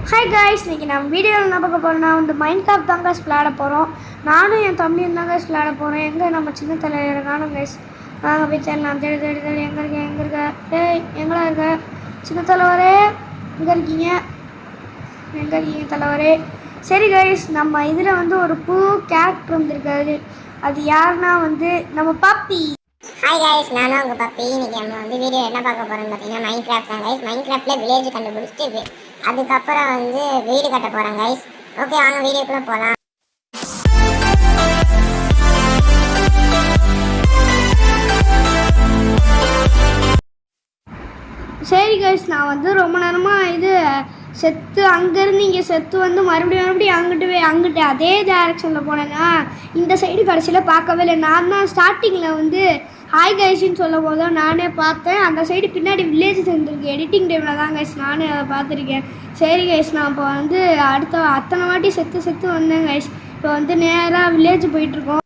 Hi guys, இன்றைக்கி நம்ம வீடியோவில் என்ன பார்க்க போகிறோம்னா மைன்கிராஃப்ட் தான் கைஸ் விளையாட போகிறோம். நானும் என் தம்பியும் தான் கைஸ் விளையாட போகிறோம். எங்கே நம்ம சின்ன தலைவர் காணும் கைஸ். நாங்கள் போய் தேடலாம். தேடி தேடி தேடி எங்கே இருக்க எங்கடா இருக்க சின்ன தலைவரே? எங்கே இருக்கீங்க தலைவரே? சரி கைஸ், நம்ம இதில் ஒரு புது கேரக்டர் வந்துருக்காரு. அது யாருன்னா நம்ம பப்பி. ஹாய் கைஸ், நான் தான் உங்கள் பப்பி. இன்றைக்கி நம்ம வீடியோ என்ன பார்க்க போகிறோம்னு பார்த்தீங்கன்னா மைன்கிராஃப்ட் தான் கைஸ். மைன்கிராஃப்டில் வில்லேஜ் கண்டுபிடிச்சிட்டு அதுக்கப்புறம் வீடு கட்ட போகிறேன் கைஸ். ஓகே, வாங்க வீடியோக்குள்ளே போகலாம். சரி கைஸ், நான் ரொம்ப நேரமாக செத்து அங்கேருந்து இங்கே செத்து மறுபடியும் அங்கிட்டு அதே டேரெக்ஷனில் போனேன்னா இந்த சைடு கடைசியில் பார்க்கவே இல்லை. நான் தான் ஸ்டார்டிங்கில் ஹாய் கைஸ்ன்னு சொல்லும் போது தான் நானே பார்த்தேன். அந்த சைடு பின்னாடி வில்லேஜ் இருந்திருக்கு. எடிட்டிங் டைமில் தான் கைஸ் நானே அதை பார்த்துருக்கேன். சரி கைஸ், நான் இப்போ அத்தனை வாட்டி செத்து வந்தேன் கைஸ். இப்போ நேராக வில்லேஜ் போயிட்டுருக்கோம்.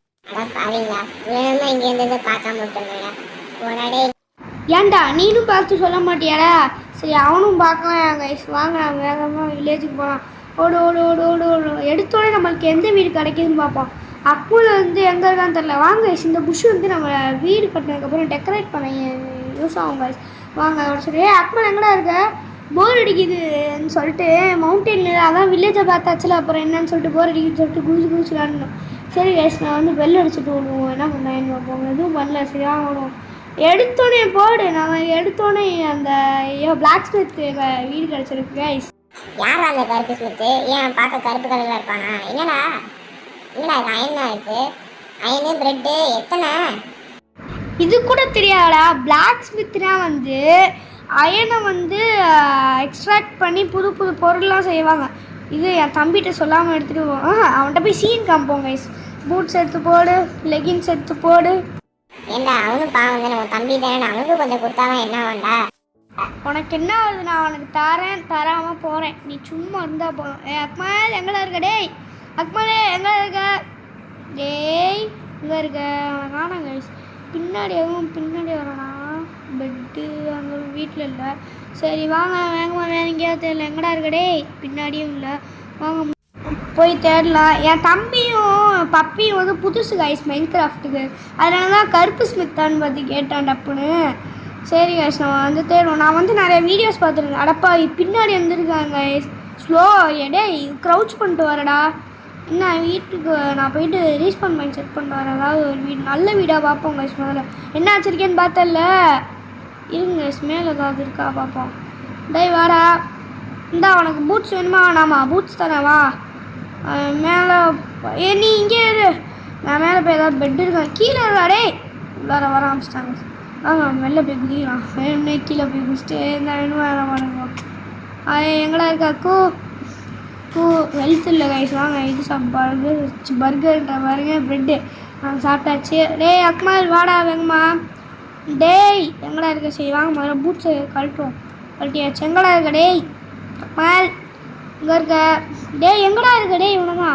ஏன்டா நீனும் பார்த்து சொல்ல மாட்டியாடா? சரி, அவனும் பார்க்கலாம் கைஸ். வாங்க, வேகமாக வில்லேஜுக்கு போகலாம். ஓடு ஓடு ஓடு ஓடு ஓடு. எடுத்தோடனே நம்மளுக்கு எந்த வீடு கிடைக்குதுன்னு பார்ப்போம். அப்புள் எங்கே இருக்கான்னு தெரில. வாங்க, இந்த புஷ் நம்ம வீடு கட்டினதுக்கப்புறம் டெக்கரேட் பண்ண யூஸ் ஆகும் கைஸ். வாங்க சொல்லி அப்புறம் எங்கடா இருக்க? போர் அடிக்குதுன்னு சொல்லிட்டு மவுண்டெயினில் அதான் வில்லேஜை பார்த்தாச்சுல, அப்புறம் என்னன்னு சொல்லிட்டு போர் அடிக்குதுன்னு சொல்லிட்டு குதிச்சு விளாடணும். சரி கைஸ், நான் வெள்ளை அடிச்சுட்டு விடுவோம். என்ன பண்ணேன் பார்ப்போம். எதுவும் பண்ணல. சரியாக விடுவோம். எடுத்தோடனே போடு. நாங்கள் எடுத்தோடனே அந்த பிளாக் ஸ்மித் வீடு கிடச்சிருக்கு கைஸ். யார் அந்த கருப்பு ஸ்மித்து? ஏன் பார்க்க கருப்பு கலரில் இருப்பானா? என்னடா அயனா இருக்கு? அயனு பிரெட்டு எத்தனை? இது கூட தெரியாதா? பிளாக் ஸ்மித்னா அயனை எக்ஸ்ட்ராக்ட் பண்ணி புது புது பொருள்லாம் செய்வாங்க. இது என் தம்பிகிட்ட சொல்லாமல் எடுத்துகிட்டு அவன்கிட்ட போய் சீன் காமிப்போம் கைஸ். பூட்ஸ் எடுத்து போடு, லெகின்ஸ் எடுத்து போடு. ஏண்டா அவனும் பாவம் தானே, உன் தம்பி தானே, அவனுக்கு கொஞ்சம் கொடுத்தாதான் என்ன வேண்டா? உனக்கு என்ன ஆகுது? நான் அவனுக்கு தராமல் போகிறேன். நீ சும்மா இருந்தால் போதும். அக்மல் எங்கே இருக்க? டேய் அக்மலே எங்கே இருக்க? டேய் இங்கே இருக்க? அவனை காணோம் கைஸ். பின்னாடி வரானா? பெட்டு அங்கே வீட்டில் இல்லை. சரி வாங்க, வேகமாக வேறு எங்கேயாவது தெரியல. எங்கடா இருக்க? டேய் பின்னாடியும் இல்லை. வாங்க போய் தேடலாம். என் தம்பியும் பப்பியும் புதுசு கைஸ் மைன்கிராஃப்ட்டுக்கு. அதனால தான் கருப்பு ஸ்மித்தான்னு பற்றி கேட்டான் டப்புன்னு. சரி கைஸ், நான் தேடுவோம். நான் நிறைய வீடியோஸ் பார்த்துருக்கேன். அடப்பா பின்னாடி வந்துருக்காங்க கைஸ். ஸ்லோ டேய் க்ரௌச் பண்ணிட்டு வரடா. என்ன வீட்டுக்கு நான் போயிட்டு ரீஸ்பான் மைண்ட் செட் பண்ணிட்டு வரேன். அதாவது ஒரு வீடு நல்ல வீடாக பார்ப்போம் கைஸ். முதல்ல என்ன வச்சுருக்கேன்னு பார்த்தல. இருங்க கைஸ், மேலே ஏதாவது இருக்கா பார்ப்போம். டேய் வாடா. இந்தா உனக்கு பூட்ஸ் வேணுமா? வேணாமா? பூட்ஸ் தானே, வா மேலே. நீ இங்கே இரு. நான் மேலே போய் ஏதாவது பெட் இருக்கேன். கீழே இருடா. உள்ளார வர ஆரம்பிச்சிட்டாங்க. வாங்க வெளில போய் குதிக்கலாம். வேணும்னே கீழே போய் குதிச்சுட்டு வேணும் வேணாம் வாங்க. எங்கடா இருக்கா? ஹெல்த் இல்லை கைஸ். வாங்க இது பர்கர்ன்ற பாருங்க, ப்ரெட்டு நாங்கள் சாப்பிட்டாச்சு. டேய் அக்மல் வாடா வேங்கம்மா. டேய் எங்கடா இருக்க? சரி வாங்க முதல்ல பூட்ஸு கழட்டியாச்சு. எங்கடா இருக்க? டேய் அக்மல் இங்கே இருக்க? டேய் எங்கடா இருக்க? டேய் இவனமா.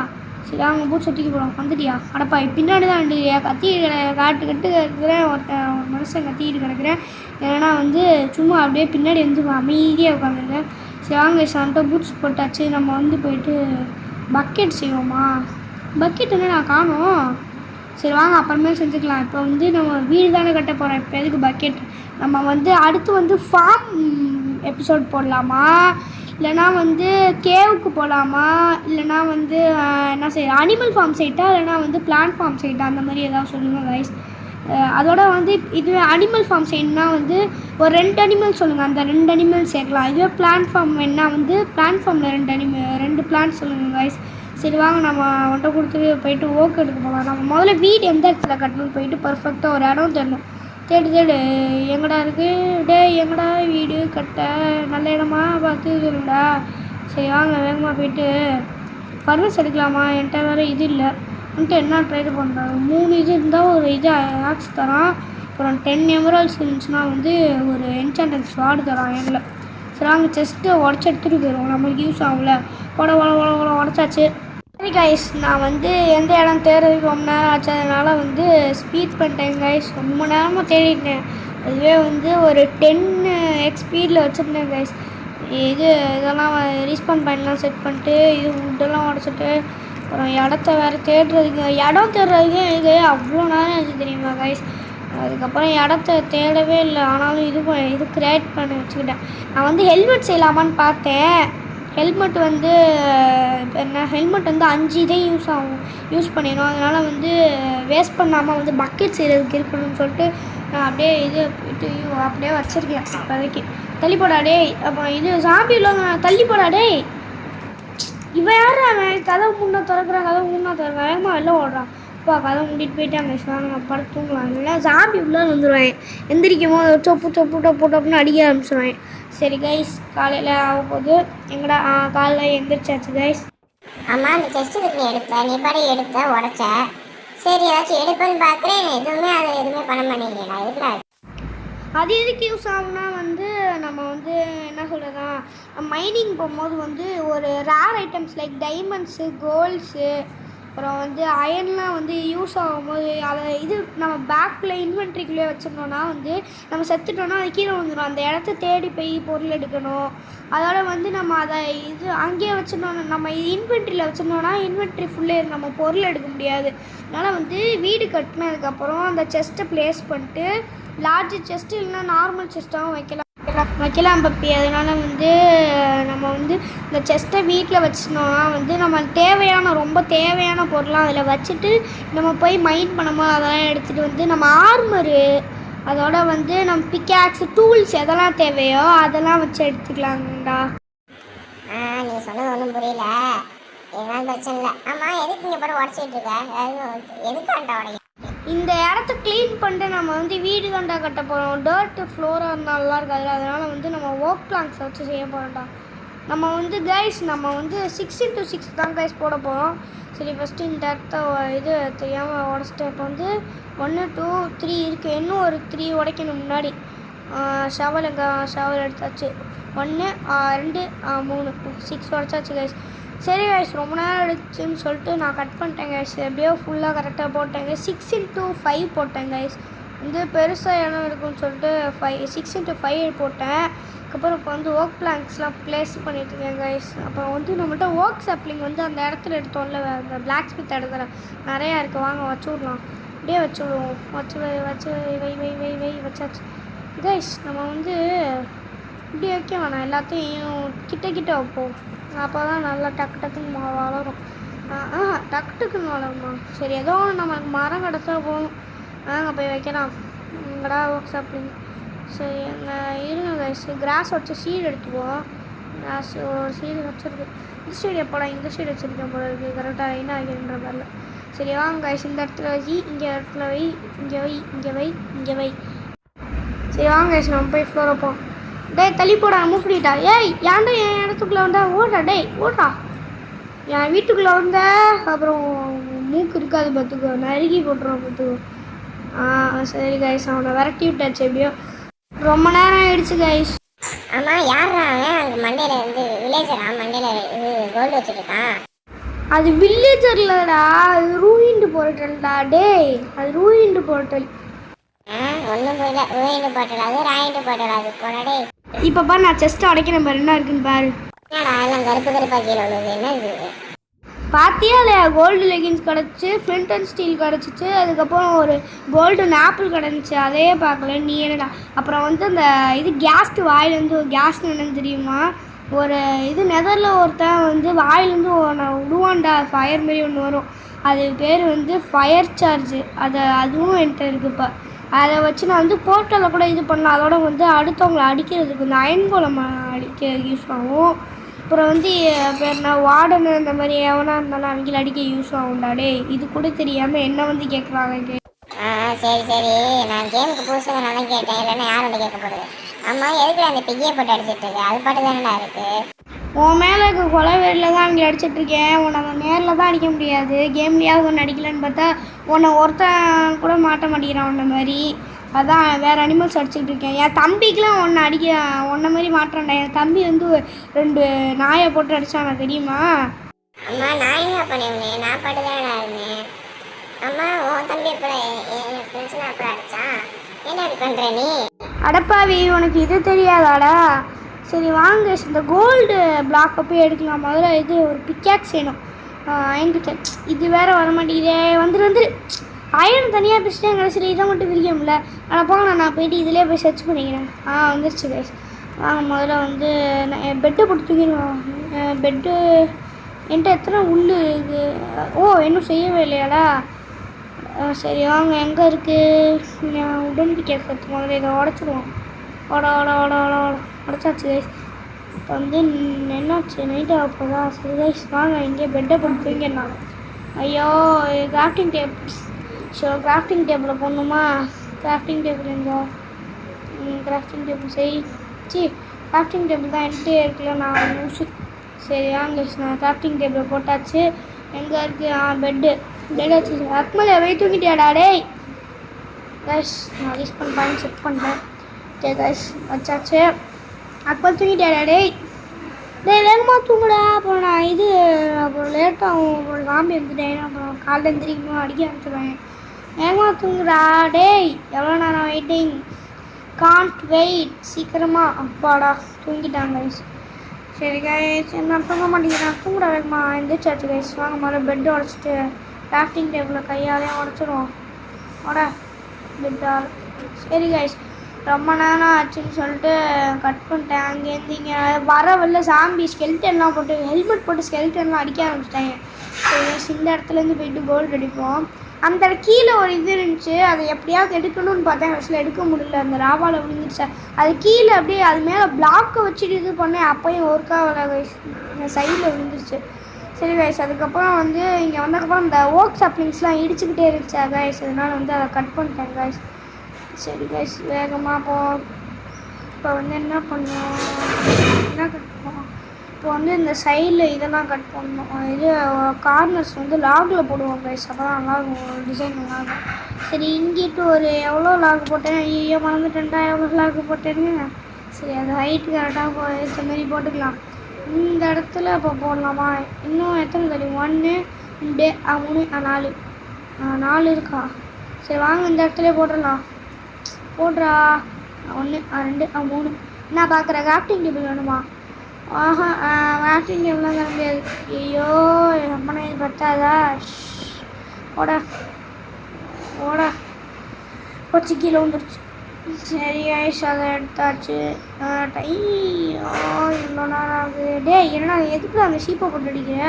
சரி வாங்க பூட்ஸை தூக்கி போடுவோம். வந்துட்டியா? அடப்பா பின்னாடி தான் கத்தி காட்டுக்கிட்டு இருக்கிறேன். ஒரு மனுஷன் கத்திக்கிட்டு கிடக்கிறேன். ஏன்னா சும்மா அப்படியே பின்னாடி அமைதியாக உட்காந்துருக்கேன். சரி வாங்க சான்ட்டு பூட்ஸ் போட்டாச்சு. நம்ம போயிட்டு பக்கெட் செய்வோமா? பக்கெட் நான் காணோம். சரி வாங்க அப்புறமே செஞ்சுக்கலாம். இப்போ நம்ம வீடு தானே கட்ட போகிறோம். இப்போ எதுக்கு பக்கெட்? நம்ம அடுத்து ஃபார்ம் எபிசோட் போடலாமா, இல்லைனா கேவுக்கு போகலாமா, இல்லைனா என்ன செய்ய அனிமல் ஃபார்ம் சைட்டா, இல்லைனா பிளான்ட் ஃபார்ம் சைட்டா, அந்த மாதிரி ஏதாவது சொல்லுங்கள் கைஸ். அதோட இது அனிமல் ஃபார்ம் செய்யணும்னா ஒரு 2 அனிமல் சொல்லுங்கள். அந்த 2 அனிமல் சேர்க்கலாம். இதுவே பிளான்ட் ஃபார்ம் வேணுன்னா பிளான்ட் ஃபார்மில் 2 பிளான்ட் சொல்லுங்கள் கைஸ். சரி வாங்க நம்ம அவன்கிட்ட கொடுத்துட்டு போயிட்டு ஓக்கு எடுக்க போகலாம். நம்ம முதல்ல வீடு எந்த இடத்துல கட்டணும்னு போயிட்டு பர்ஃபெக்டாக ஒரு இடம் தேடணும். தேடு எங்கடா இருக்குது? டே எங்கடா வீடு கட்ட நல்ல இடமா பார்த்து சொல்லுடா. சரி வாங்க வேகமாக போயிட்டு ஃபர்னஸ் எடுக்கலாமா? என்கிட்ட வேறு இது இல்லை. என்ன ட்ரை பண்ணுறாங்க? 3 இது இருந்தால் ஒரு இது ஆக்ஸ் தரான். அப்புறம் 10 எமரால்ஸ் இருந்துச்சுன்னா ஒரு என்சாண்டட் ஸ்வாடு தரான் எண்ணில். சரி வாங்க செஸ்ட்டு உடச்சி எடுத்துகிட்டு போயிடுவோம். நம்மளுக்கு யூஸ் ஆகும்ல. உடச்சாச்சு. சரி கைஸ், நான் எந்த இடம் தேடுறதுக்கு ரொம்ப நேரம் ஆச்சு. அதனால் ஸ்பீட் பண்ணிட்டேன் கைஸ். ரொம்ப நேரமாக தேடிட்டேன். அதுவே ஒரு 10x ஸ்பீடில் வச்சுருந்தேன் கைஸ். இது இதெல்லாம் ரீஸ்பான் பாயிண்ட்லாம் செட் பண்ணிட்டு இது வுட்டெல்லாம் உடச்சிட்டு அப்புறம் இடத்த வேறு தேடுறதுக்கு இடம் தேடுறதுக்கு இது அவ்வளோ நேரம் ஆச்சு தெரியுமா கைஸ். அதுக்கப்புறம் இடத்த தேடவே இல்லை. ஆனாலும் இது க்ரியேட் பண்ணி வச்சுக்கிட்டேன். நான் வந்து ஹெல்மெட் செய்யலாமான்னு பார்த்தேன். ஹெல்மெட் வந்து என்ன ஹெல்மெட் வந்து 5 இதே யூஸ் பண்ணிடும். அதனால் வந்து வேஸ்ட் பண்ணாமல் வந்து பக்கெட் செய்கிறதுக்கு இருக்கணும்னு சொல்லிட்டு நான் அப்படியே இது அப்படியே வச்சுருக்கேன் இப்போதைக்கு. தள்ளிப்போடா டேய். அப்புறம் இது சாம்பி உள்ளவங்க தள்ளி போடா டேய். இவன் யார் அவன் கதவு முன்னே திறக்கிறான், கதவு முன்னே திறக்கிறான், வேகமாக வெளில ஓடுறான். அப்பா கதவை மூடிட்டு போயிட்டாங்க. நான் படம் தூங்கலாம். இல்லை சாம்பி உள்ளே வந்துடுவேன். எந்திரிக்கும் போது சொப்பு அடிக்க ஆரம்பிச்சிடுவேன். சரி கைஸ், காலையில் ஆக போகுது. எங்கடா காலையில் எந்திரிச்சாச்சு கைஸ். அம்மா அந்த செஸ்ட் நீ எடுத்த நீ பாடி எடுத்த உடச்ச. சரி ஏதாச்சும் எடுப்பேன்னு பார்க்குறேன். அது எதுவுமே பண்ண மாட்டேங்கிறேன். எதுக்குடா அது எதுக்கு யூஸ் ஆகும்னா வந்து நம்ம வந்து என்ன சொல்கிறதா மைனிங் போகும்போது வந்து ஒரு ரேர் ஐட்டம்ஸ் லைக் டைமண்ட்ஸு கோல்ட்ஸு அப்புறம் வந்து அயன்லாம் வந்து யூஸ் ஆகும்போது அதை இது நம்ம பேக்கில் இன்வென்ட்ரிக்குள்ளே வச்சிருந்தோன்னா வந்து நம்ம செத்துட்டோன்னா அது கீழே வந்துடும். அந்த இடத்த தேடி போய் பொருள் எடுக்கணும். அதோட வந்து நம்ம அதை இது அங்கேயே வச்சிருந்தோன்னா நம்ம இன்வென்ட்ரியில் வச்சிருந்தோன்னா இன்வென்ட்ரி ஃபுல்லே நம்ம பொருள் எடுக்க முடியாது. அதனால் வந்து வீடு கட்டினதுக்கப்புறம் அந்த செஸ்ட்டை ப்ளேஸ் பண்ணிட்டு லார்ஜ் செஸ்ட்டு இல்லைன்னா நார்மல் செஸ்ட்டாகவும் வைக்கலாம் பப்பி. அதனால் வந்து நம்ம வந்து இந்த செஸ்ட்டை வீட்டில் வச்சிருந்தோம்னா வந்து நம்ம ரொம்ப தேவையான பொருளாக அதில் வச்சுட்டு நம்ம போய் மைண்ட் பண்ணும்போது அதெல்லாம் எடுத்துகிட்டு வந்து நம்ம ஆர்மரு அதோட வந்து நம்ம பிக்காக்ஸு டூல்ஸ் எதெல்லாம் தேவையோ அதெல்லாம் வச்சு எடுத்துக்கலாங்கடா. நீ சொன்னது ஒன்றும் புரியல. எதாவது பிரச்சனை இல்லை. ஆமாம் எதுக்கு இங்கே போய் உடச்சிட்டு இருக்க? எதுக்காண்டா உடைய? இந்த இடத்த க்ளீன் பண்ணிட்டு நம்ம வந்து வீடு தாண்டா கட்ட போகிறோம். டர்ட்டு ஃப்ளோராக இருந்தால் நல்லா இருக்காது. அதனால் வந்து நம்ம ஒர்க் பிளாங்க்ஸ் வச்சு செய்ய போகிறோம்டா. நம்ம வந்து நம்ம வந்து 6x6 தான் கைஸ் போட போகிறோம். சரி ஃபஸ்ட்டு இந்த இடத்த இது தெரியாமல் உடச்சிட்டு இப்போ வந்து 1 2 3 இருக்குது. இன்னும் ஒரு 3 உடைக்கணும் முன்னாடி. ஷவல் எடுத்தாச்சு. 1 2 3 6 உடச்சாச்சு கைஸ். சரி கைஸ், ரொம்ப நேரம் எடுத்துன்னு சொல்லிட்டு நான் கட் பண்ணிட்டேன் கைஸ். எப்படியோ ஃபுல்லாக கரெக்டாக போட்டேங்க. 6x5 போட்டேன் கைஸ். வந்து பெருசாக இடம் இருக்குன்னு சொல்லிட்டு 6x5 போட்டேன். அதுக்கப்புறம் இப்போ வந்து ஒர்க் பிளாங்க்ஸ்லாம் ப்ளேஸ் பண்ணிட்டுருக்கேன் கைஸ். அப்புறம் வந்து நம்மள்ட்ட ஒர்க் சப்ளிங் வந்து அந்த இடத்துல எடுத்தோம்ல, அந்த பிளாக் ஸ்மித் இடத்துல நிறையா இருக்குது. வாங்க வச்சு விட்லாம். அப்படியே வச்சு விடுவோம். வச்சாச்சு கைஸ். நம்ம வந்து இப்படி வைக்க வேணாம், எல்லாத்தையும் கிட்ட வைப்போம். அப்போ தான் நல்லா டக்குன்னு வளரும். டக்குன்னு வளருமா? சரி ஏதோ ஒன்று நம்மளுக்கு மரம் கிடச்சா போகணும். நாங்கள் போய் வைக்கலாம். இங்கடா ஒர்க் சாப்பிடுங்க. சரி இருங்க கைஸ், கிராஸ் வச்சு சீடு எடுத்துக்குவோம். கிராஸ் ஒரு சீடு வச்சுருக்கு. இந்த சைடு எப்போடா இந்த சைடு வச்சுருக்கேன் போல இருக்குது. கரெக்டாக என்ன ஆகின்ற மாதிரில. சரி வாங்க கைஸ், இந்த இடத்துல வை, இங்கே இடத்துல வை, இங்கே வை. சரி வாங்க கைஸ், நம்ம போய் ஃப்ளோர் வைப்போம். டேய் தள்ளி போடா, மூப்பிட்டா. ஏய் ஏன்டா என் இடத்துக்குள்ளே வந்தா? ஓடா டேய் ஓடா. என் வீட்டுக்குள்ளே வந்த அப்புறம் மூக்கு இருக்காது பார்த்துக்கோ, நறுக்கி போட்டுருவோம் பார்த்துக்கோ. சரி கைஸ், அவனை விரட்டி விட்டாச்சு. எப்படியோ ரொம்ப நேரம் ஆயிடுச்சு கைஸ். ஆமாம் யாரா அங்கே மண்டையில் வந்து வில்லேஜரா மண்டையில் கோல்டு வச்சுருக்கான்? அது வில்லேஜர்லடா, அது ரூயின்டு போர்ட்டல்டா. டேய் அது ரூயின்டு போர்ட்டல். ஒன்றும் புரியல. ரூயின்டு போர்ட்டல் அது ராயின்டு போர்ட்டல் அது போனடே. இப்போ பாரு நான் செஸ்ட் அடைக்கிறேன் பாரு, என்ன இருக்குன்னு பாரு. என்னடா எல்லாம் கருப்பாக கீழே உள்ளது என்ன இது? பார்த்தியா இல்லையா? கோல்டு லெகின்ஸ் கிடச்சி, ஃப்ளிண்ட் அண்ட் ஸ்டீல் கிடச்சிச்சு. அதுக்கப்புறம் ஒரு கோல்டன் ஆப்பிள் கிடந்துச்சு, அதையே பார்க்கல. நீ என்னடா? அப்புறம் வந்து அந்த இது கேஸ்ட்டு வாயிலேருந்து கேஸ் என்னன்னு தெரியுமா? ஒரு இது நெதரில் ஒருத்தன் வந்து வாயிலேருந்து ஒன்று விடுவான்டா, ஃபயர் மாரி ஒன்று வரும். அது பேர் வந்து ஃபயர் சார்ஜு. அதுவும் என்கிட்ட இருக்குது. இப்போ அதை வச்சு நான் வந்து போர்ட்டலில் கூட இது பண்ணலாம். அதோட வந்து அடுத்தவங்களை அடிக்கிறதுக்கு இந்த அயன் கோலம் அடிக்க யூஸ் ஆகும். அப்புறம் வந்து பேர் நான் வார்டனு இந்த மாதிரி எவனா இருந்தாலும் அவங்கள அடிக்க யூஸ் ஆகும்டா. டே இது கூட தெரியாமல் என்ன வந்து கேட்குறாங்க. சரி நான் கேமுக்கு புதுசாக நல்லா கேட்டேன். இல்லைன்னா யாரோட கேட்க போகிறது? ஆமாம் எதுக்கு அந்த பிகியை போட்டு அடிச்சிட்டு இருக்கு? அது பாட்டு தானடா இருக்குது. உன் மேலே இருக்க கொலை வேரில் தான் அவங்கள அடிச்சிட்ருக்கேன். உன்னை நேரில் தான் அடிக்க முடியாது. கேம்லேயாவது ஒன்று அடிக்கலன்னு பார்த்தா உன்னை ஒருத்தன் கூட மாட்ட மாட்டேங்கிறான் உன்ன மாதிரி. அதான் வேறு அனிமல்ஸ் அடிச்சுக்கிட்டு இருக்கேன். என் தம்பிக்கெலாம் உன்னை மாதிரி மாட்டான்டா. என் தம்பி வந்து 2 நாயை போட்டு அடித்தானா தெரியுமா? அம்மா நான் என்ன பண்ணுவேன்? நான் பாட்டு தானடா இருந்தேன். அம்மா உன் தம்பி எப்படி என் ஃப்ரெண்ட்ஸ்லாம் அப்புறம் அடித்தான்? என்ன அப்படி பண்ணுற நீ? அடப்பாவி உனக்கு இது தெரியாதாடா? சரி வாங்க இந்த கோல்டு பிளாக்கை போய் எடுக்கலாம். முதல்ல இது ஒரு பிக்காக்ஸ் வேணும். அயன் பிக்காக்ஸ் இது வேறு வர மாட்டேங்குதே. வந்துரு அயன் தனியாக பிடிச்சிட்டேன். கடைசியில் இதை மட்டும் பிரிக்க முடியல. ஆனால் போங்க நான் போயிட்டு இதிலே போய் சர்ச் பண்ணிக்கிறேன். வந்துருச்சு கைஸ். வாங்க முதல்ல வந்து பெட்டை போட்டு தூக்கிடுவோம். பெட்டு என்கிட்ட எத்தனை உள்ளு இது? ஓ இன்னும் செய்யவே இல்லையாடா? சரி வாங்க எங்கே இருக்குது உடன் பிக்காக்ஸ் எடுத்து முதல்ல இதை உடச்சிடுவோம். உடச்சாச்சு கைஸ். இப்போ வந்து என்னாச்சு நைட் ஆக போதா? சரி கைஸ் வாங்க இங்கே பெட்டை போட்டு தூங்கிடலாம். ஐயோ கிராஃப்டிங் டேபிள். ஸோ கிராஃப்டிங் டேபிளில் போடணுமா? கிராஃப்டிங் டேபிள் எங்கே? கிராஃப்டிங் டேபிள் கிராஃப்டிங் டேபிள் தான் என்கிட்டே இருக்குல்ல. நான் லூசு. சரி வாங்க நான் கிராஃப்டிங் டேபிள் போட்டாச்சு. எங்கே இருக்குது? பெட்டு வச்சு அக்மலை போய் தூங்கிட்டியாடா டேய்? கைஸ் நான் யூஸ் பண்ணுறேன் செக் பண்ணுறேன். ஓகே கைஸ் வச்சாச்சு. அக்மல் தூங்கிட்டியாடா டேய்? வேகமாக தூங்குடா. அப்புறம் நான் இது அப்புறம் லேட்டாகும். அப்புறம் சாமி வந்துட்டேன். அப்புறம் காலைல எந்திரிக்கணும் அடிக்க ஆரம்பிச்சிடுவேன். வேகமாக தூங்குடா டேய். எவ்வளோ நேரம் வெயிட்டிங்? Gantt wait. சீக்கிரமாக. அப்பாடா தூங்கிட்டாங்க கைஸ். சரி கைஸ் நான் தூங்க மாட்டேங்கிறேன். தூங்குடா வேகமாக. எந்திரிச்சாச்சு கைஸ். வாங்க முதல்ல பெட்டு உடச்சிட்டு கிராஃப்டிங் டேபிளில் கையாலே உடச்சிடுவோம். பெட்டால். சரி கைஸ் ரொம்ப நேரம் ஆச்சுன்னு சொல்லிட்டு கட் பண்ணிட்டேன். அங்கேருந்து இங்கே வர வெளில சாம்பி ஸ்கெல்டன்லாம் போட்டு ஹெல்மெட் போட்டு ஸ்கெல்டன்லாம் அடிக்க ஆரம்பிச்சிட்டாங்க. சரி இந்த இடத்துலேருந்து போயிட்டு கோல்டு அடிப்போம். அந்த கீழே ஒரு இது இருந்துச்சு. அதை எப்படியாவது எடுக்கணும்னு பார்த்தேன். கடைசியில் எடுக்க முடியல. அந்த ராவாவில் விழுந்துச்சு. அது கீழே அப்படியே அது மேலே பிளாக்கை வச்சுட்டு இது பண்ணேன். அப்போயும் ஒர்க்காக கைஸ் சைடில் விழுந்துருச்சு. சரி கைஸ் அதுக்கப்புறம் வந்து இங்கே வந்ததுக்கப்புறம் இந்த ஓக் சப்ளிங்ஸ்லாம் இடிச்சுக்கிட்டே இருந்துச்சு கைஸ். அதனால் வந்து அதை கட் பண்ணிட்டேன் கைஸ். சரி கைஸ் வேகமாக இப்போ வந்து என்ன பண்ணுவோம்? என்ன கட் பண்ணுவோம்? இப்போ வந்து இந்த சைடில் இதெல்லாம் கட் பண்ணணும். இது கார்னர்ஸ் வந்து லாகில் போடுவோம் கைஸ். அப்போ தான் நல்லாயிருக்கும். டிசைன் நல்லாயிருக்கும். சரி இங்கிட்டு ஒரு எவ்வளோ லாக் போட்டேன்? ஐயோ மறந்துட்டேன்டா. எவ்வளோ லாக் போட்டேன்னு. சரி அது ஹைட்டு கரெக்டாக ஏற்ற மாரி போட்டுக்கலாம். இந்த இடத்துல இப்போ போடலாமா? இன்னும் எத்தனை தடி? 1 2 3 4 இருக்கா? சரி வாங்க இந்த இடத்துல போட்டுடலாம். போடுறா. 1 2 3. என்ன பார்க்குற? கிராஃப்டிங் டேபிள் வேணுமா? கிராஃப்டிங் டேபிள்லாம் தர முடியாது. ஐயோ அம்மனை இது பத்தாதா? ஓட கொச்சி கீழே வந்துருச்சு. சரி ஐஸ் அதை எடுத்தாச்சு. இவ்வளோ நேரம் ஆகுது. டேய் என்னடா எதுக்கு அந்த ஷீப்பை போட்டு அடிக்கிற?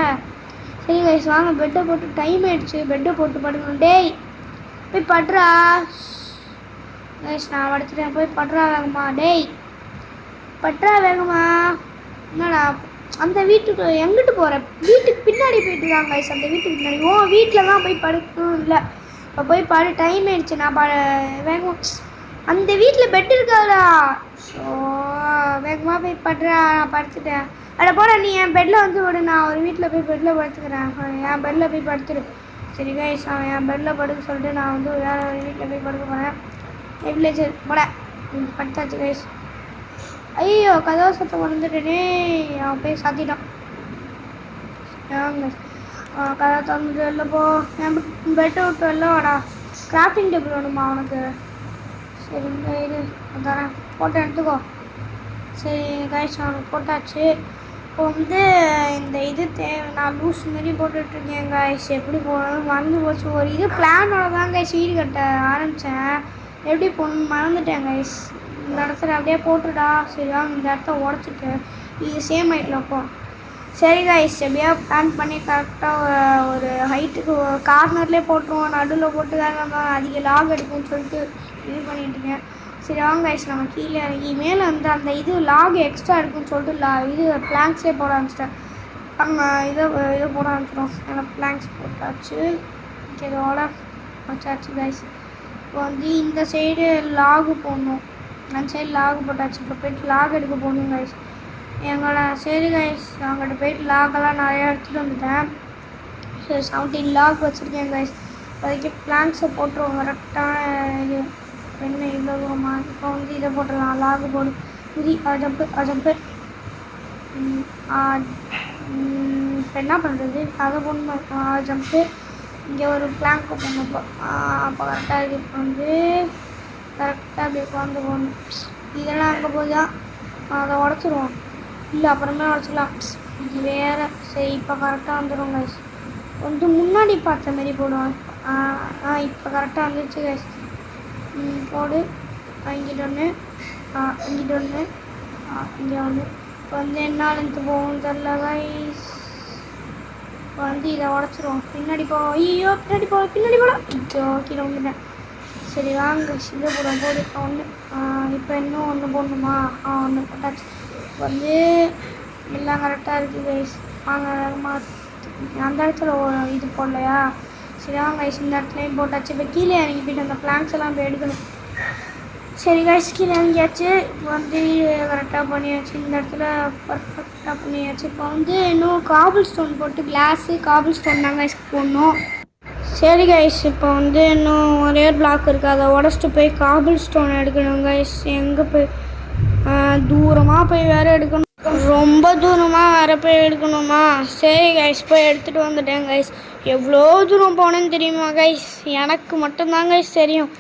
சரி கைஸ் வாங்க பெட்டை போட்டு டைம் ஆயிடுச்சு. பெட்டை போட்டு படுக்கணும். டேய் போய் படுறா கைஸ். நான் படுத்துட்டேன். போய் படுறா வேகமா. டேய் படுறா வேகமா. என்னடா அந்த வீட்டுக்கு எங்கிட்டு போகிற? வீட்டுக்கு பின்னாடி போயிட்டு இருக்காங்க கைஸ். அந்த வீட்டுக்கு பின்னாடி வீட்டில் தான் போய் படுக்கணும். இல்லை இப்போ போய் படு. டைம் ஆயிடுச்சு. நான் வேகமா அந்த வீட்டில் பெட் இருக்காடா. ஸோ வேகமாக போய் படுறா. நான் படுத்துட்டேன். அட போட நீ என் பெட்டில் வந்து விடு. நான் ஒரு வீட்டில் போய் பெட்டில் படுத்துக்கிறேன். என் பெட்டில் போய் படுத்துடு. சரி கைஸ் அவன் என் பெட்டில் படுக்க சொல்லிட்டு நான் வந்து வேறு ஒரு வீட்டில் போய் படுக்க போகிறேன். வில்லேஜர் போட படுத்தாச்சு கைஸ். ஐயோ கதவை சத்தம் வந்துட்டேனே. அவன் போய் சாத்திட்டான். கதை திறந்துட்டு வெளில போ. என் பெட்டை விட்டு வெளில வாடா. கிராஃப்டிங் டேபிள் வேணுமா அவனுக்கு? சரி இந்த இது தரேன். போட்டு எடுத்துக்கோ. சரி கைஸ் அவனுக்கு போட்டாச்சு. இப்போ வந்து இந்த இது நான் லூஸ் மாரி போட்டுட்ருக்கேன் கைஸ். எப்படி போகணும் மறந்து போச்சு. ஒரு இது பிளானோட தான் கைஸ் வீடு கட்ட ஆரம்பித்தேன். எப்படி போகணுன்னு மறந்துட்டேன் கைஸ். இந்த இடத்துல அப்படியே போட்டுடா. சரி வாங்க இந்த இடத்த உடச்சிட்டு இது சேம் ஹைட்டில் வைப்போம். சரி கைஸ் எப்படியா பிளான் பண்ணி கரெக்டாக ஒரு ஹைட்டுக்கு கார்னர்லேயே போட்டுருவோம். நடுவில் போட்டு தான் அதிக லாக் எடுக்கும்னு சொல்லிட்டு இது பண்ணிட்டுருக்கேன். சரி வாங்க கைஸ் நம்ம கீழே இறங்கி மேலே வந்து அந்த இது லாக் எக்ஸ்ட்ரா இருக்குன்னு சொல்லிட்டு இது பிளாங்க்ஸ்லேயே போட ஆரம்பிச்சிட்டேன். அங்கே இதை போட ஆரம்பிச்சிடும். ஏன்னா பிளாங்க்ஸ் போட்டாச்சு. இதோட வச்சாச்சு கைஸ். இப்போ வந்து இந்த சைடு லாகு போடணும். அந்த சைடு லாகு போட்டாச்சு. இப்போ போய்ட்டு லாக் எடுக்க போகணும் கைஸ். எங்களோட சரி கைஸ் அங்கிட்ட போயிட்டு லாக்கெல்லாம் நிறையா எடுத்துகிட்டு வந்துட்டேன். சரி 17 லாக் வச்சுருக்கேன் கைஸ். அதுக்கு பிளாங்க்ஸை போட்டுருவோம் கரெக்டான இது என்ன இவ்வளோமா. இப்போ வந்து இதை போட்டுடலாம். லாகு போடு புதி ஜம்ப்பு. இப்போ என்ன பண்ணுறது? அதை போடணும். ஜம்ப்பு. இங்கே ஒரு பிளாங்க்கை போடணும். அப்போ கரெக்டாக இது இப்போ வந்து கரெக்டாக அப்படி உட்காந்து போகணும். இதெல்லாம் அங்கே போதா அதை உடச்சிருவோம். இல்லை அப்புறமே உடச்சிடலாம். இது வேறு. சரி இப்போ கரெக்டாக வந்துடும் கைஸ். கொஞ்சம் முன்னாடி பார்த்த மாரி போடுவோம். இப்போ கரெக்டாக வந்துருச்சு கைஸ். போடு. இங்கிட்ட ஒன்று, இங்கிட்ட ஒன்று, இங்கே ஒன்று. இப்போ வந்து என்ன லென்த்து போகும் தெரில கைஸ். இப்போ வந்து இதை உடச்சிருவோம். பின்னாடி போ. ஐயோ பின்னாடி போ, பின்னாடி போகலாம். ஐயோ கீழே வந்துட்டேன். சரி வாங்க இதை போடுவோம். போடு ஒன்று. இப்போ இன்னும் ஒன்று போடணுமா? ஒன்று போட்டாச்சு. இப்போ வந்து எல்லாம் கரெக்டாக இருக்குது கைஸ். வாங்க அந்த இடத்துல இது போடலையா? சரி வாங்க கைஸ், இந்த இடத்துலையும் போட்டாச்சு. இப்போ கீழே இறங்கி போய்ட்டு அந்த பிளாங்க்ஸ் எல்லாம் போய் எடுக்கணும். சரி கைஸ், கீழே இறங்கியாச்சு. இப்போ வந்து கரெக்டாக பண்ணியாச்சு. இந்த இடத்துல பர்ஃபெக்டாக பண்ணியாச்சு. இப்போ வந்து இன்னும் காபிள் ஸ்டோன் போட்டு கிளாஸு காபிள் ஸ்டோன் தான் கைஸ் போடணும். சரி கைஸ், இப்போ வந்து இன்னும் ஒரே பிளாக் இருக்குது. அதை உடச்சிட்டு போய் காபிள் ஸ்டோன் எடுக்கணும் கைஸ். எங்கே போய் தூரமாக போய் வேறு எடுக்கணும். ரொம்ப தூரமாக வேறு போய் எடுக்கணுமா? சரி கைஸ், போய் எடுத்துகிட்டு வந்துட்டேன் கைஸ். எவ்வளோ தூரம் போனேன்னு தெரியுமா கைஸ்? எனக்கு மட்டும்தான் கைஸ் தெரியும்.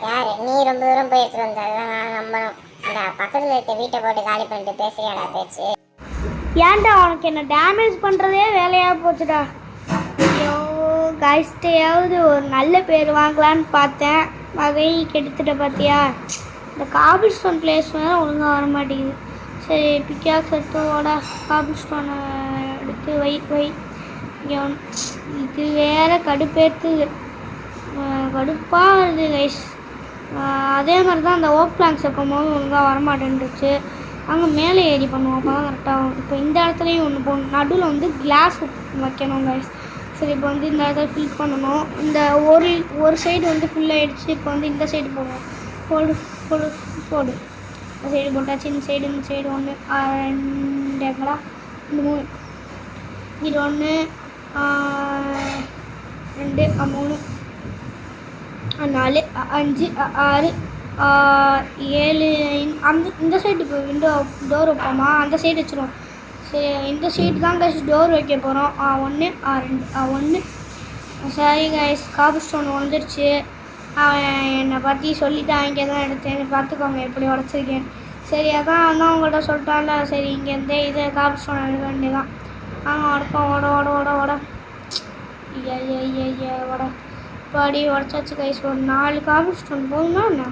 யார் நீ ரொம்ப தூரம் போய் எடுத்துகிட்டு வந்ததுதான் நான் நம்பணும். இந்த பக்கத்தில் இருக்க வீட்டை போட்டு காலி பண்ணிட்டு பேசுறியாடா பேச்சு? ஏன்டா உனக்கு என்ன டேமேஜ் பண்ணுறதே வேலையாக போச்சுடா. ஐயோ கைஸ்டையாவது ஒரு நல்ல பேர் வாங்கலான்னு பார்த்தேன். வகை கெடுத்துட்ட பார்த்தியா? இந்த காபிள் ஸ்டோன் பிளேஸ் வேறு ஒழுங்காக வர மாட்டேங்குது. சரி பிக்காக்ஸ் எடுத்தோட காபிள் ஸ்டோனை எடுத்து வை. இது வேறு கடுப்பேற்றுது, கடுப்பாக வருது கைஸ். அதே மாதிரி தான் அந்த ஓக் பிளாங்க்ஸ் வைக்கும்போது ஒழுங்காக வரமாட்டேன்ருச்சு. அங்கே மேலே ஏறி பண்ணுவோம், அப்போ தான் கரெக்டாகும். இப்போ இந்த இடத்துலையும் ஒன்று போடணும். நடுவில் வந்து கிளாஸ் வைக்கணும் கைஸ். சரி இப்போ வந்து இந்த இடத்துல ஃபில் பண்ணணும். இந்த ஒரு சைடு வந்து ஃபுல் ஆகிடுச்சு. இப்போ வந்து இந்த சைடு போடுவோம். போடு. இந்த சைடு போட்டாச்சு. இந்த சைடு ஒன்று, ரெண்டு எங்கடா, இந்த 3, இது 1, 2, 3, 4, 5, 6, 7. இந்த சைடு இப்போ விண்டோ டோர் வைப்போமா? அந்த சைடு வச்சுருவோம். சரி இந்த சைடு தான் கைஸ் டோர் வைக்க போகிறோம். 1, 2, 1. சரி கைஸ், காபி ஸ்டோன் வந்துடுச்சு. அவன் என்னை பற்றி சொல்லிவிட்டு இங்கே தான் எடுத்தேன்னு பார்த்துக்கோங்க எப்படி உடச்சிருக்கேன். சரி அதான் உங்கள்கிட்ட சொல்லிட்டான்ல. சரி இங்கேருந்தே இது காபி ஸ்டோன் எடுக்க வேண்டியதான். உடப்போம். ஓட ஓட பாடி உடச்சாச்சு கைஸ். ஒரு 4 காபி ஸ்டோன் போதுமா என்ன?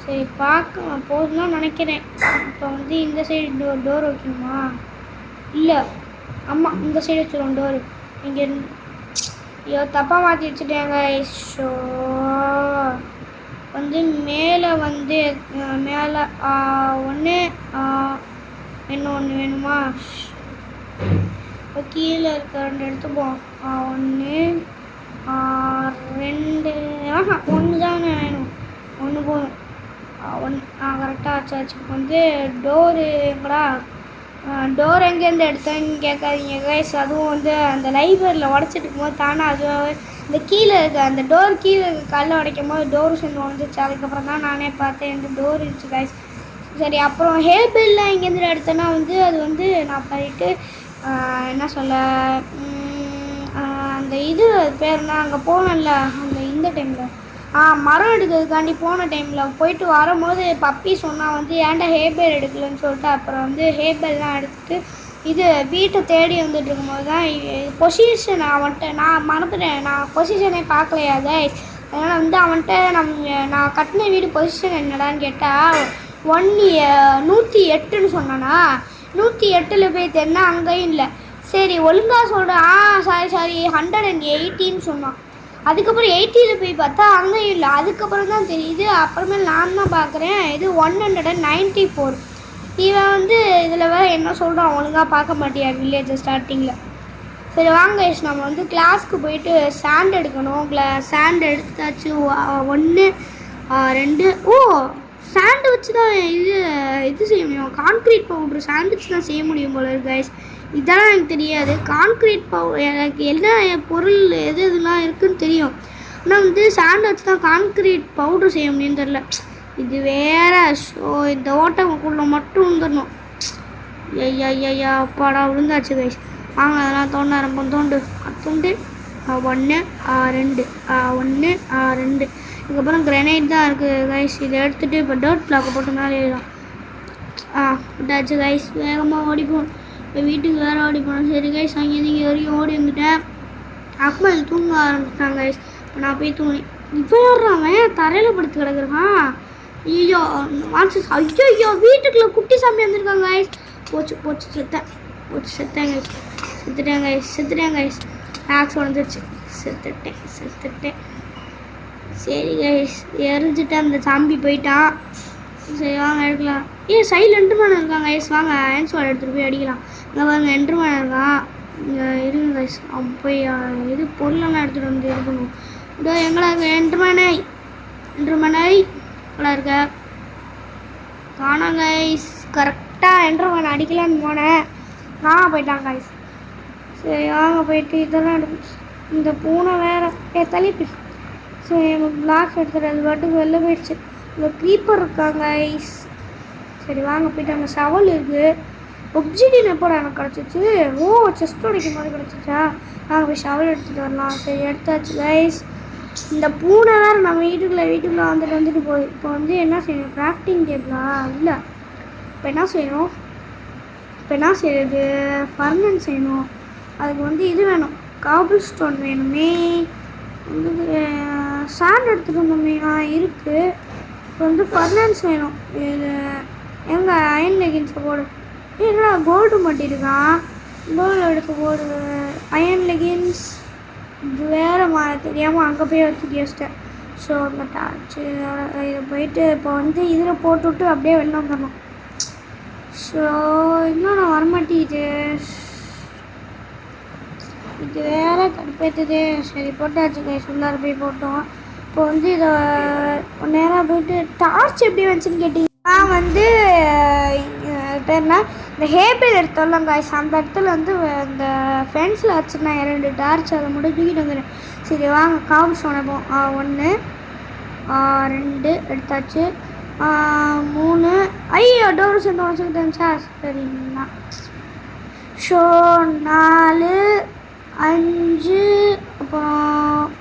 சரி பார்க்க போதும்னா நினைக்கிறேன். இப்போ வந்து இந்த சைடு டோர் வைக்கணுமா? இல்லை ஆமாம், இந்த சைடு வச்சுருவோம் டோரு. இங்கே ஐயோ தப்பாக மாற்றி வச்சுட்டேன் கைஸ். ஷோ வந்து மேலே வந்து மேலே 1, இன்னும் 1 வேணுமா? இப்போ கீழே இருக்க 2 எடுத்துப்போம். 1, 2. 1 தானே வேணும். 1 போதும். 1 கரெக்டாக வச்சாச்சு. இப்போ வந்து டோரு எங்கடா? டோர் எங்கேருந்து எடுத்தேன்னு கேட்காதீங்க கைஸ். அதுவும் வந்து அந்த லைப்ரரியில் உடச்சிட்டு இருக்கும்போது தானே அதுவாகவே இந்த கீழே இருக்க அந்த டோர் கீழே இருக்க கல்லை உடைக்கும் போது டோர் சேர்ந்து உடஞ்சிச்சு. அதுக்கப்புறம் தான் நானே பார்த்தேன் இந்த டோர் இருந்துச்சு கைஸ். சரி அப்புறம் ஹேபிளில் இங்கேருந்து எடுத்தேன்னா வந்து அது வந்து நான் போயிட்டு என்ன சொல்ல, அந்த இது பேர்னா அங்கே போனேன்ல அந்த இந்த டைமில் மரம் எடுக்கிறதுக்காண்டி போன டைமில் போயிட்டு வரும்போது பப்பி சொன்னால் வந்து ஏன்டா ஹேபேல் எடுக்கலன்னு சொல்லிட்டு அப்புறம் வந்து ஹேபேல்லாம் எடுத்துட்டு இது வீட்டை தேடி வந்துட்டு இருக்கும்போது தான் பொசிஷன் அவன்கிட்ட நான் மறந்துட்டேன். நான் பொசிஷனே பார்க்கலையா கைஸ். அதனால் வந்து அவன்கிட்ட நான் கட்டின வீடு பொசிஷன் என்னடான்னு கேட்டால் 108ன்னு சொன்னானா. 108ல் போய் தெரினா அங்கேயும் இல்லை. சரி ஒழுங்காக சொல்கிறேன். சாரி 180ன்னு சொன்னான். அதுக்கப்புறம் 80ல் போய் பார்த்தா அங்கேயும் இல்லை. அதுக்கப்புறம் தான் தெரியுது. அப்புறமேல் நான் தான் பார்க்குறேன் இது 194. இவன் வந்து இதில் வேறு என்ன சொல்கிறான், ஒழுங்காக பார்க்க மாட்டியா வில்லேஜை ஸ்டார்டிங்கில். சரி வாங்க நம்ம வந்து கிளாஸ்க்கு போயிட்டு சாண்ட் எடுக்கணும். சாண்ட் எடுத்தாச்சு. 1, 2. சாண்டு வச்சு தான் இது செய்ய முடியும். கான்க்ரீட் பவுட்ரு சாண்ட் வச்சு தான் செய்ய முடியும் போல இருக்கு கைஸ். இதெல்லாம் எனக்கு தெரியாது. கான்க்ரீட் பவுடர் எனக்கு என்ன பொருள் எதுலாம் இருக்குதுன்னு தெரியும். ஆனால் வந்து சாண்ட் வச்சு தான் கான்க்ரீட் பவுட்ரு செய்ய முடியும்னு தெரில. இது வேற. ஸோ இந்த ஓட்டக்குள்ளே மட்டும் விழுந்துடணும். ஐயா அப்பாடா விழுந்தாச்சு கைஸ். வாங்க அதெல்லாம் தோண்ட ஆரம்பம். தோண்டு 1, 2, 1, 2. இதுக்கப்புறம் கிரனைட் தான் இருக்குது கைஸ். இதை எடுத்துகிட்டு இப்போ டர்ட் பிளாக்கை போட்டு மேலே எழுதலாம். விட்டாச்சு கைஸ். வேகமாக ஓடி போகணும். இப்போ வீட்டுக்கு வேறு ஓடி போகணும். சரி கைஸ், அங்கே நீங்கள் வரைக்கும் ஓடி வந்துட்டேன். அக்மல் தூங்க ஆரம்பிச்சிட்டாங்க கைஸ். இப்போ நான் போய் தூங்கி இப்போ ஏறுறான் தரையில் படுத்து கிடக்குறான். ஐயோ மான்சஸ், ஐயோ வீட்டுக்குள்ளே குட்டி சாமி வந்திருக்காங்க கைஸ். போச்சு செத்தேன் கைஸ். மேக்ஸ் வந்துருச்சு. செத்துட்டேன். சரி கைஸ், எரிஞ்சிட்டு அந்த சாம்பி போயிட்டான். சரி வாங்க எடுக்கலாம். சைடில் என்ட்ருமேன் இருக்காங்க கைஸ். வாங்க ஆன்ஸ்வால் எடுத்துகிட்டு போய் அடிக்கலாம். இங்கே பாருங்க என்ட்ருமேன் இருக்கான். இங்கே இருங்க கைஸ், அவன் போய் இது பொருளெல்லாம் எடுத்துகிட்டு வந்து இது பண்ணுவோம். இதோ எங்கடா இருக்க என்ட்ருமேனை எங்கடா இருக்க காணோம் கைஸ். கரெக்டாக என்ட்ருமேன் அடிக்கலான்னு போனேன், போயிட்டான் கைஸ். சரி வாங்க போயிட்டு இதெல்லாம் இந்த பூனை வேறு தள்ளிப்பு. சரி எனக்கு பிளாக்ஸ் எடுத்துகிட்டு அது பாட்டுக்கு வெளில போயிடுச்சு. இங்கே க்ரீப்பர் இருக்காங்க கைஸ். சரி வாங்க போயிட்டு அங்கே ஷவல் இருக்குது. ஒப்சிடியன் எப்போட எனக்கு கிடச்சிச்சு. செஸ்ட் உடைக்கும் போது கிடச்சிச்சா. நாங்கள் போய் ஷவல் எடுத்துகிட்டு வரலாம். சரி எடுத்தாச்சு கைஸ். இந்த பூனை வேறு நம்ம வீட்டுக்குள்ளே வந்துட்டு போய் இப்போ வந்து என்ன செய்யணும், கிராஃப்டிங் டேபிளா இல்லை. இப்போ என்ன செய்யறது, ஃபர்னன் செய்யணும். அதுக்கு வந்து இது வேணும், காபிள் ஸ்டோன் வேணுமே. வந்து சாண்ட் எடுத்துகிட்டு வந்தோமே இருக்குது. இப்போ வந்து ஃபர்னன்ஸ் வேணும். இது எங்கள் அயன் லெகின்ஸை போடு. என்னடா கோல்டு மாட்டிருக்கான். கோல்டு எடுக்க போடு. அயன் லெகின்ஸ் இது வேறு தெரியாமல் அங்கே போய் வச்சுட்டேன். ஸோ அந்த டார்ச்சு இதை போயிட்டு இப்போ வந்து இதில் போட்டுவிட்டு அப்படியே வெளில வந்துடணும். ஸோ இன்னும் நான் வரமாட்டேங்குது. இது வேற கடுப்பேற்றுது. சரி போட்டாச்சு கைஸ், உள்ளார போய் போட்டோம். இப்போ வந்து இதை நேராக போயிட்டு டார்ச் எப்படி வந்துச்சுன்னு கேட்டிங்கன்னா வந்து பேர்னா இந்த ஹேபிள் எடுத்தோம்லாம் கைஸ், அந்த இடத்துல வந்து இந்த ஃபென்ஸில் வச்சுருந்தேன் 2 டார்ச், அதை மட்டும் தூக்கிட்டு வந்துடுறேன். சரி வாங்க காபு சொன்னப்போம். 1 2 எடுத்தாச்சு. 3 ஐயோ டோர் சேர்ந்து உடச்சுக்கிட்டு இருந்துச்சா. சரிங்கண்ணா. ஸோ 4 5 அப்புறம்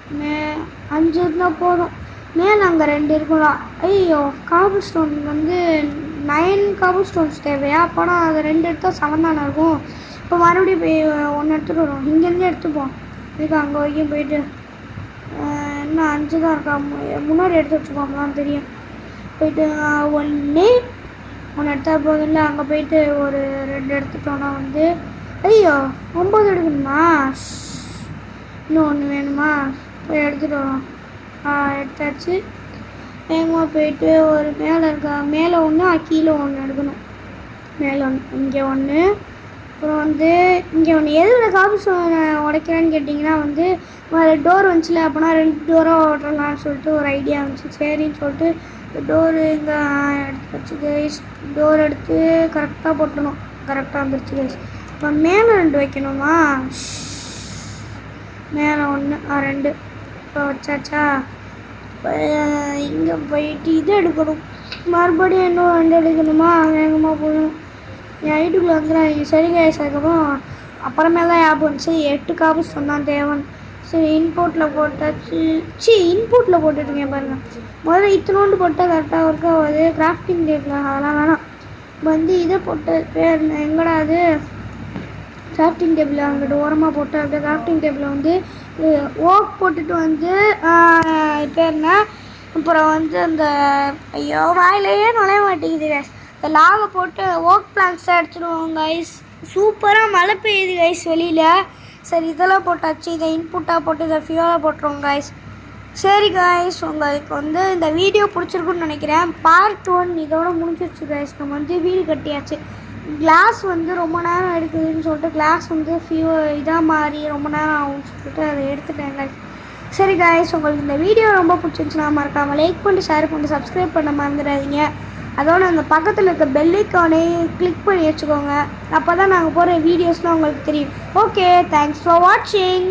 5 இருந்தால் போதும். மேலே அங்கே 2 இருக்கலாம். ஐயோ காபிள் ஸ்டோன் வந்து 9 காபிள் ஸ்டோன்ஸ் தேவையா. அப்போனா அது 2 எடுத்தால் 7 தானே இருக்கும். இப்போ மறுபடியும் போய் 1 எடுத்துகிட்டு வரும். இங்கேருந்து எடுத்துப்போம். இதுக்கு அங்கே வரைக்கும் போயிட்டு இன்னும் 5 தான் இருக்கா. முன்னாடி எடுத்து வச்சுப்போம்லாம் தெரியும். போயிட்டு 1 எடுத்தால் போதும் இல்லை. அங்கே போயிட்டு ஒரு 2 எடுத்துட்டோன்னா வந்து ஐயோ 9 எடுக்கணுமா. இன்னும் 1 வேணுமா. போய் எடுத்துகிட்டு வரோம். எடுத்தாச்சு. வேகமாக போயிட்டு ஒரு மேலே 1 கீழே 1 எடுக்கணும். மேலே 1 இங்கே 1 அப்புறம் வந்து இங்கே 1. எதில் காபி உடைக்கிறேன்னு கேட்டிங்கன்னா வந்து டோர் வந்துச்சுல. அப்போனா 2 டோராக ஓட்டலாம்னு சொல்லிட்டு ஒரு ஐடியா இருந்துச்சு. சரின்னு சொல்லிட்டு டோரு இங்கே எடுத்து வச்சு கைஸ். டோர் எடுத்து கரெக்டாக போட்டணும். கரெக்டாக வந்துருச்சு கைஸ். இப்போ மேலே 2 வைக்கணுமா. மேலே 1 2 இப்போ வச்சாச்சா. இங்கே போயிட்டு இது எடுக்கணும். மறுபடியும் இன்னும் 2 எடுக்கணுமா. வேகமாக போகணும். என் வீட்டுக்குள்ளே வந்துடுறாங்க. சரி கைஸ். அதுக்கப்புறம் அப்புறமேல தான் ஞாபகம் வந்துச்சு 8 காபு சொன்னான் தேவன். சரி இன்போர்ட்டில் போட்டாச்சு. இன்போர்ட்டில் போட்டுட்ருக்கேன் பாருங்கள். முதல்ல இத்தனோண்டு போட்டால் கரெக்டாக ஒர்க் ஆகுது. கிராஃப்டிங் டேபிள் அதெல்லாம் வேணாம். வந்து இதை போட்டு பேர் எங்கடா அது கிராஃப்டிங் டேபிள் அங்கிட்ட ஓரமாக போட்டு அப்படியே கிராஃப்டிங் டேபிளில் வந்து ஓக் போட்டுட்டு வந்து பேர்னா அப்புறம் வந்து அந்த ஐயோ வாயிலையே நுழைய மாட்டேங்குது கைஸ். இந்த லாகை போட்டு ஓக் பிளான்ஸை எடுத்துடுவோம் கைஸ். சூப்பராக மழை பெய்யுது கைஸ் வெளியில். சரி இதெல்லாம் போட்டாச்சு. இதை இன்புட்டாக போட்டு இதை ஃபியூலாக போட்டுருவோம் கைஸ். சரி கைஸ், உங்களுக்கு வந்து இந்த வீடியோ பிடிச்சிருக்குன்னு நினைக்கிறேன். பார்ட் 1 இதோட முடிஞ்சிருச்சு கைஸ். நம்ம வந்து வீடு கட்டியாச்சு. கிளாஸ் வந்து ரொம்ப நேரம் எடுக்குதுன்னு சொல்லிட்டு கிளாஸ் வந்து இதாக மாறி ரொம்ப நேரம் ஆகும்னு சொல்லிட்டு அதை எடுத்துட்டேன் கைஸ். சரி கைஸ், உங்களுக்கு இந்த வீடியோ ரொம்ப பிடிச்சிருந்துச்சுன்னா மறக்காமல் லைக் பண்ணி ஷேர் பண்ணி சப்ஸ்கிரைப் பண்ண மறந்துடாதீங்க. அதோட அந்த பக்கத்தில் இருக்க பெல் ஐக்கானே கிளிக் பண்ணி வச்சுக்கோங்க. அப்போ தான் நாங்கள் போகிற வீடியோஸ்லாம் உங்களுக்கு தெரியும். ஓகே, தேங்க்ஸ் ஃபார் வாட்சிங்.